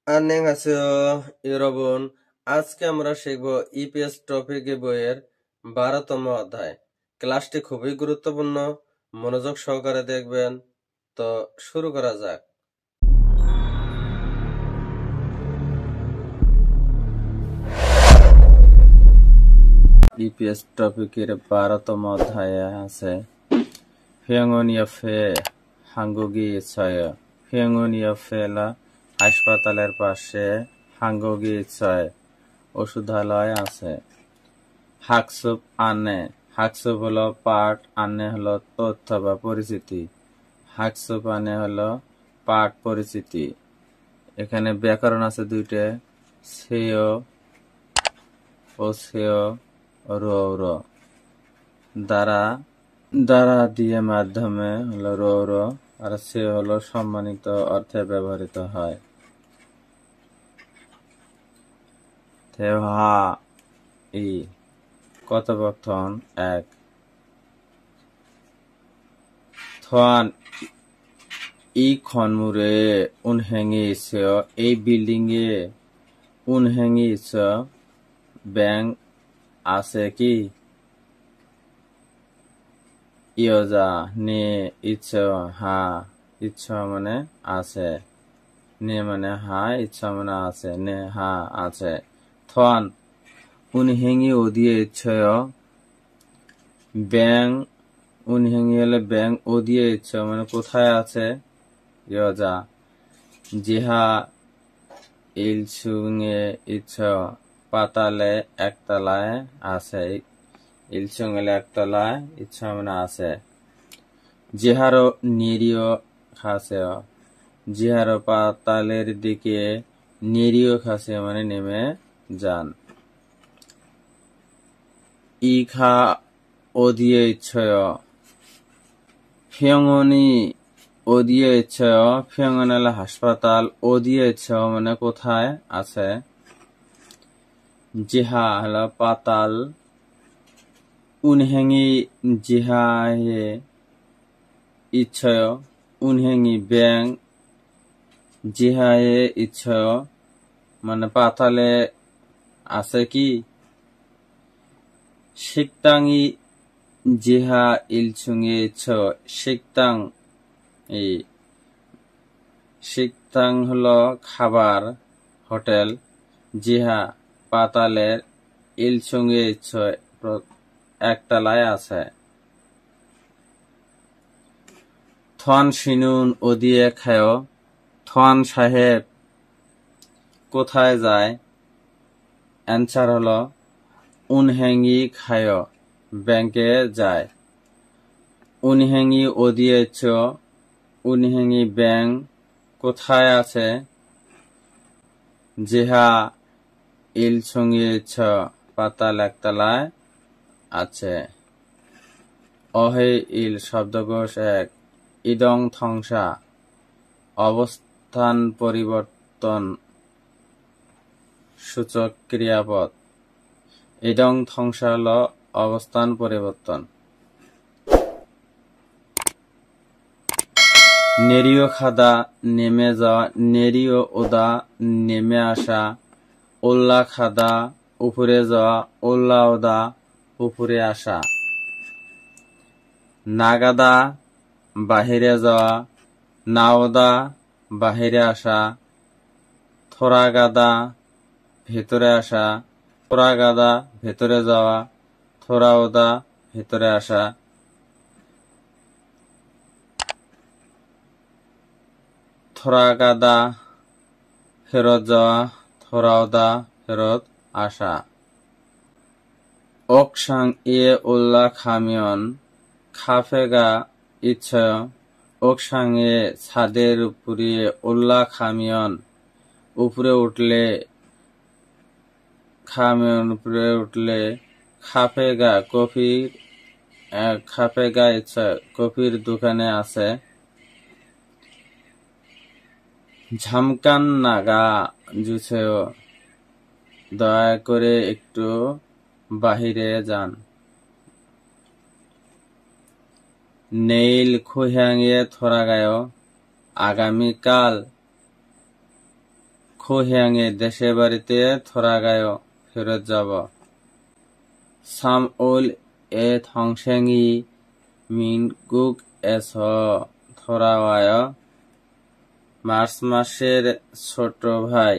안녕하세요, 여러분. আজকে আমরা শিখব ইপিএস টপিকে বইয়ের 12তম অধ্যায়। ক্লাসটি খুবই গুরুত্বপূর্ণ, মনোযোগ সহকারে দেখবেন। তো শুরু করা যাক। ইপিএস টপিকের 12তম অধ্যায়ে আছে 병원 옆에 한국이 있어요. 병원 옆에লা হাসপাতালের পাশে 한국이 있어요. ওষুধালয় আছে। 학습 안내, 학습 হলো পাঠ, 안내 হলো তথ্য বা পরিচিতি। 학습 안내 হলো পাঠ পরিচিতি। এখানে ব্যাকরণ আছে দুইটা, সেয় ও সেয়, রৌর। দ্বারা দিয়ে মাধ্যমে হলো রৌর, আর সেয় হলো সম্মানিত অর্থে ব্যবহৃত হয়। 대화 2. কথোপকথন 1. 토한 이 건물에 운행이 있어요. 이 빌딩에 운행이 있어. 뱅 আছে কি? ইয়জা নে ইচ্ছা হা, ইচ্ছা মানে আছে, নে মানে হা, ইচ্ছা মানে আছে, নে হা আছে। থন 운행이 어디에 있어요? ব্যাং 운행이 হলে ব্যাং 어디에 있어요 মানে কোথায় আছে? 여자 지하 1층에 있어요. পাতালে একতলায় আছে। 1층 হলে একতলায়, ইচ্ছা মানে আছে। 지하로 내려가세요. 지하로 পাতালের দিকে, 내려가세요 মানে নেমে যান। 이가 어디에 있어요? 병원이 어디에 있어요? 병원 হলো হাসপাতাল, 어디에 있어요 মানে কোথায় আছে। জিহা হলো পাতাল, 운행이 지하에 있어요. 운행이 ব্যাং জিহায়ে 있어요 মানে পাতালে আছে কি? 식당이 지하 1층에 있어요. 식당 হলো খাবার, হোটেল। জিহা পাতালের, 1층에 있어요 একতলায় আছে। থন শিনুন ওদিয়ে খায়, থন সাহেব কোথায় যায়? অ্যান্সার হলো 운행이 খায়, ব্যাংকে যায়। 운행이 어디에 있어요? 운행이 ব্যাং কোথায় আছে? জিহা 1층에 있어요 পাতাল একতলায় আছে। অহে ইল শব্দকোষ 1. ইদং থংসা অবস্থান পরিবর্তন সূচক ক্রিয়াপদ। ইদং থংসা হলো অবস্থান পরিবর্তন। নেরিও খাদা নেমে যাওয়া, নেরিও ওদা নেমে আসা, ওল্লা খাদা উপরে যাওয়া, ওল্লা ওদা উপরে আসা। নাগাদা বাহিরে যাওয়া, নাওদা বাহিরে আসা, থোরাগাদা ভেতরে আসা, থোরাগাদা ভেতরে যাওয়া, থোরাওদা ভেতরে আসা। থোরাগাদা ফেরত যাওয়া, থোরাওদা ফেরত আসা। 옥상 위에 올라가면 카페가 있어요. 옥상에 ছাদের উপরে 올라가면 উপরে উঠলে 카페가 카페가 있어요 কফির দোকানে আছে। 잠깐 나가 주세요 দয়া করে একটু বাহিরে যান। 내일 고향에 돌아가요. 아가미깔 খোহিয়াংয়ে দেশের বাড়িতে থোরাগায় ফেরত যাব। সামউল এ থংসেংই মিনগুক এস থোরাওয়ায় মার্চ মাসের ছোট ভাই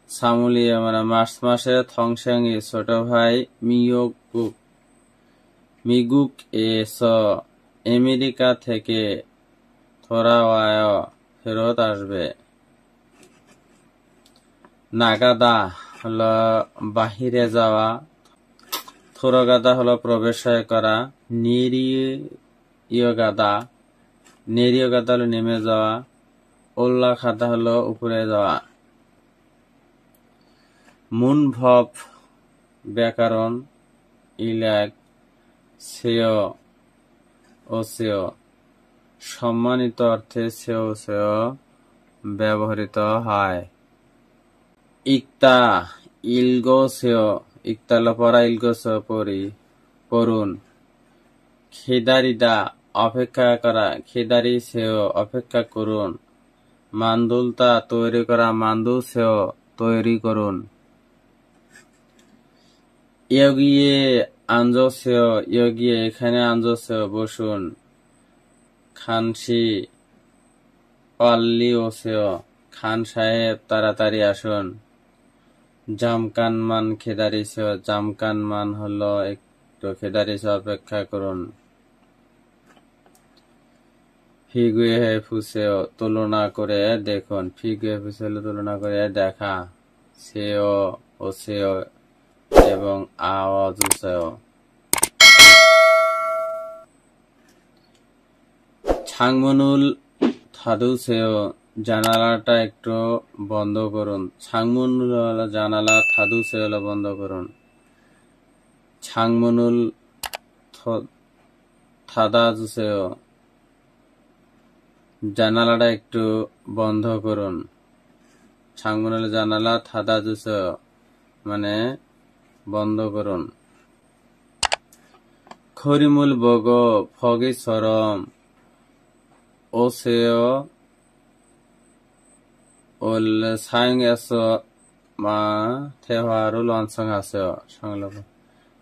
সামুলিয়া মানে মার্চ মাসের থংসেংই ছোট ভাই মিগুক এস আমেরিকা থেকে থোরাওয়ায় ফেরত আসবে। নাগাদা হলো বাহিরে যাওয়া, থোরগাদা হলো প্রবেশ করা, নেরিয়গাদা হলো নেমে যাওয়া, ওল্লাখাদা হলো উপরে যাওয়া। মুনভব ব্যাকরণ ইলাক সেয় ও সেয় সম্মানিত অর্থে সেয় সেয় ব্যবহৃত হয়। ইক্তা ইলগো সেয় ইক্তাল পরা ইলগো সেয় পড়ুন। খেদারিদা অপেক্ষা করা, খেদারি সেয় অপেক্ষা করুন। মান্দুলতা তৈরি করা, মান্দু সেয় তৈরি করুন। ইয়োগিয়ে আঞ্জো সেয় ইয়োগিয়ে এখানে আঞ্জো সেয় বসুন। খানসি পাল্লি ও সেয় খান সাহেব তাড়াতাড়ি আসুন। জামকানমান খেদারি সেয় জামকানমান হলো একটু খেদারি সেয় অপেক্ষা করুন। ফিগুয়ে ফুসেও তুলনা করে দেখুন, ফিগুয়ে ফুসেও তুলনা করে দেখা। সেয় ও সেয় এবং আওয়াজ সেয়। ছাংমনুল থাদু সেয় জানালাটা একটু বন্ধ করুন। ছাংমনুল হলো জানালা, থাদু সেয় হলো বন্ধ করুন। ছাংমনুল থাদাজু সেয় জানালাটা একটু বন্ধ করুন। ছাংমনুল জানালা, থাদাজু সেয় মানে বন্ধ করুন। খরিমুল বগ ফগি সরম ও সেয় 올 사용해서 마 대화를 완성하세요. সংলাপ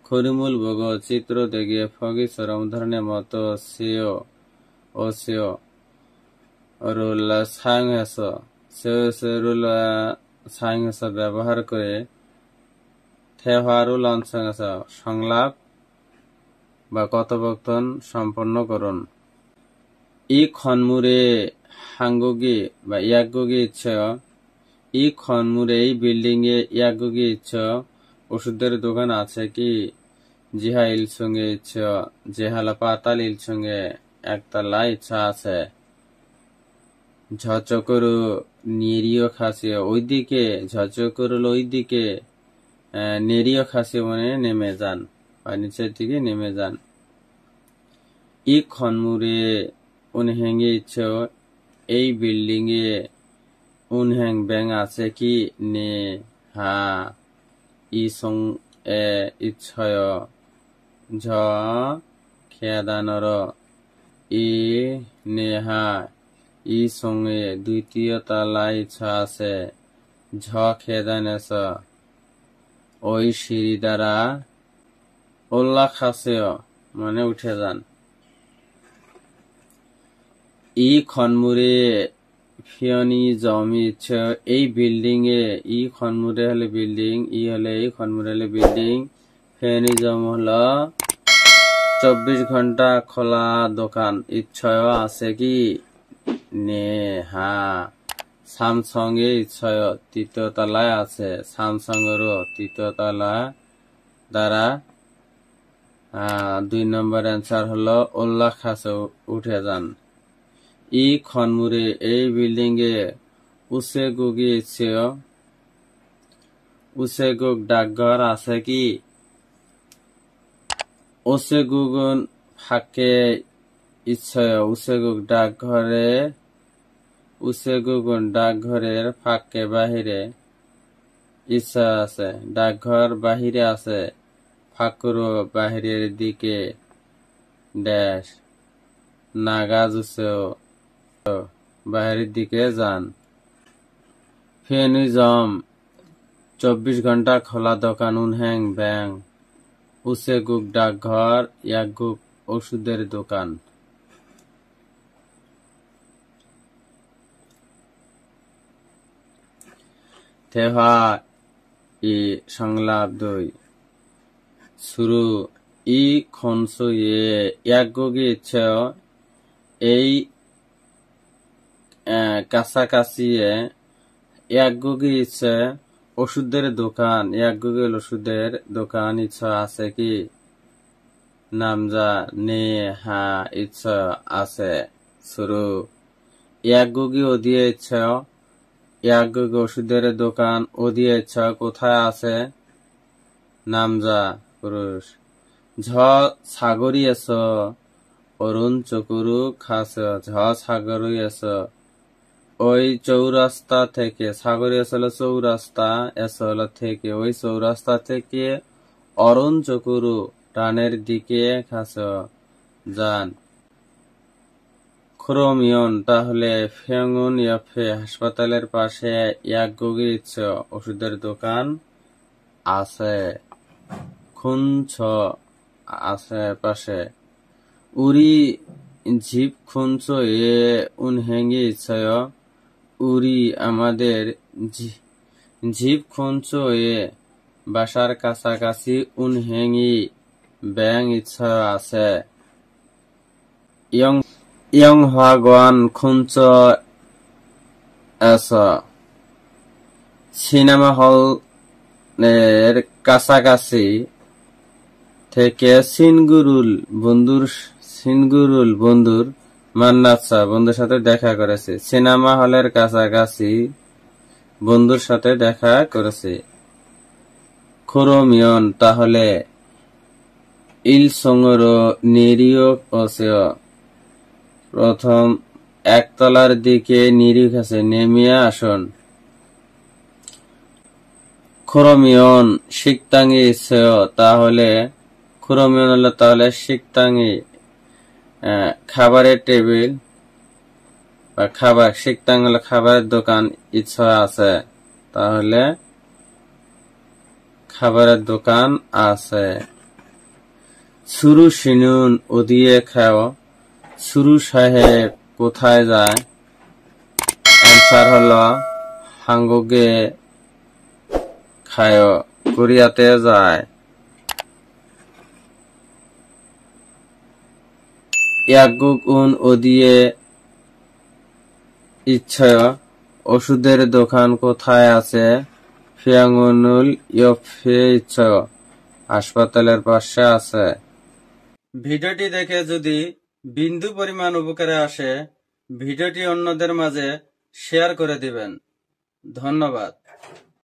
খরিমুল বগ চিত্র দেখিয়ে ফগিসর উদাহরণের মতো সেও ও সেও রুল সাংহেসো রুল সাংহেসো ব্যবহার করে থেহারুল অংশ সংলাপ বা কথোপকথন সম্পন্ন করুন। 이 건물에 한국이 বা 약국이 있죠. 이 건물에 이 빌딩에 약국이 있죠. ওষুধের দোকান আছে কি? জিহা 1층에 있죠. জিহালা পাতাল 1층에 একতলা ইচ্ছা আছে। ঝচকরু নিরীয় খাসিও ওইদিকে, ঝচকরু ওইদিকে, নিরীয় খাসি মানে নেমে যান বা নিচের দিকে নেমে যান। 이 건물에 উনহ্যাঙ্গে ইচ্ছো এই বিল্ডিং এ উনহ্যাং ব্যাং আছে কি? নে হা ইসং এ ইচ্ছয় ঝ খেয়াদানর ই নে হা ইসং এ দ্বিতীয় তলা ইচ্ছা আছে। ঝ খেদানেস ওই সিঁড়ি দ্বারা 올라가세요 মানে উঠে যান। 이 건물에 편의점이 있죠. এই বিল্ডিং এ 이 건물에 হলে বিল্ডিং, 이 হলে এই 건물에 হলে বিল্ডিং, 편의점 হলো 24 ঘন্টা খোলা দোকান। ইচ্ছয় আছে কি? নে হা স্যামসাং এ ইচ্ছয় তৃতীয় তলায় আছে। স্যামসাং এরও তৃতীয় তলা দ্বারা 2 নম্বর অ্যান্সার হলো 올라가서 উঠে যান। 이 건물에 এই বিল্ডিং এ 우체국이 있어요. 우체국 ডাকঘর আছে কি? 우체국은 밖에 있어요. 우체국은 ডাকঘরের ফাঁকে বাহিরে ইচ্ছা আছে। ডাকঘর বাহিরে আছে। ফাঁকুরো বাহিরের দিকে ড্যাশ নাগাজুসেও বাইরের দিকে যান। ফেনুজম 24 ঘন্টা খোলা দোকান। উনহ্যাং ব্যাং উসেগুক ডাকঘর। ইয়াগুক ওষুধের দোকান। থেহা ই সংলাপ 2 শুরু ই খনসু ইয়াগুগি ইচ্ছে এই কাছাকাছি ইয়াগুগি ইচ্ছে ওষুধের দোকান। ইয়াগুগি ওষুধের দোকান ইচ্ছা আছে কি? নামজা নে হা ইচ্ছা আছে। শুরু ইয়াগুগি ওদিয়ে ইচ্ছা ইয়াগুগি ওষুধের দোকান ওদিয়ে ইচ্ছা কোথায় আছে? নামজা পুরুষ। ঝ সাগরি এস অরুণ চকুরু খাস। ঝ সাগরি এস ওই চৌরাস্তা থেকে। সাগরি এস হলো চৌরাস্তা, এস হলো থেকে। ওই চৌরাস্তা থেকে অরুণ চকুরু টানের দিকে খাস যান। ক্রোমিয়ন তাহলে ফেঙ্গুন ইয়াফে হাসপাতালের পাশে ইয়াগুগি ইচ্ছে ওষুধের দোকান আছে। খুনছ আছে পাশে। উরি ঝিপ খুনছ উনহেঙ্গি ইচ্ছয়। উরি আমাদের ঝিপ খুনছ বাসার কাছাকাছি। উনহেঙ্গি ব্যাং ইচ্ছা আছে। ইয়ং হাগওয়ান খুনছ এস সিনেমা হল এর কাছাকাছি থেকে সিনগুরুল বন্ধুর মান্নাচ্ছা বন্ধুর সাথে দেখা করেছে। সিনেমা হলের কাছাকাছি বন্ধুর সাথে দেখা করেছে। ক্রোমিয়ন তাহলে ইলসংর নিরিয় অসেয় প্রথম একতলার দিকে নিরিখ আছে। নেমিয়া আসন। ক্রোমিয়ন শিকতাঙ্গি সেও তাহলে ক্রোমিয়ন হলো তাহলে শিকতাঙ্গি খাবারের টেবিল বা খাবার। শিকতাঙ্গ হলো খাবারের দোকান ইচ্ছা আছে তাহলে খাবারের দোকান আছে। সুরু সিনুন ওদিয়ে খাও। সুরু সাহেব কোথায় যায়? অ্যান্সার হলো হাঙ্গুগে খায় কোরিয়াতে যায়। ইয়াগুক উন ওদিয়ে ইচ্ছয় ওষুধের দোকান কোথায় আছে? ফিয়াঙ্গুনুল ইয়ফে ইচ্ছয় হাসপাতালের পাশে আছে। ভিডিওটি দেখে যদি বিন্দু পরিমাণ উপকারে আসে ভিডিওটি অন্যদের মাঝে শেয়ার করে দিবেন। ধন্যবাদ।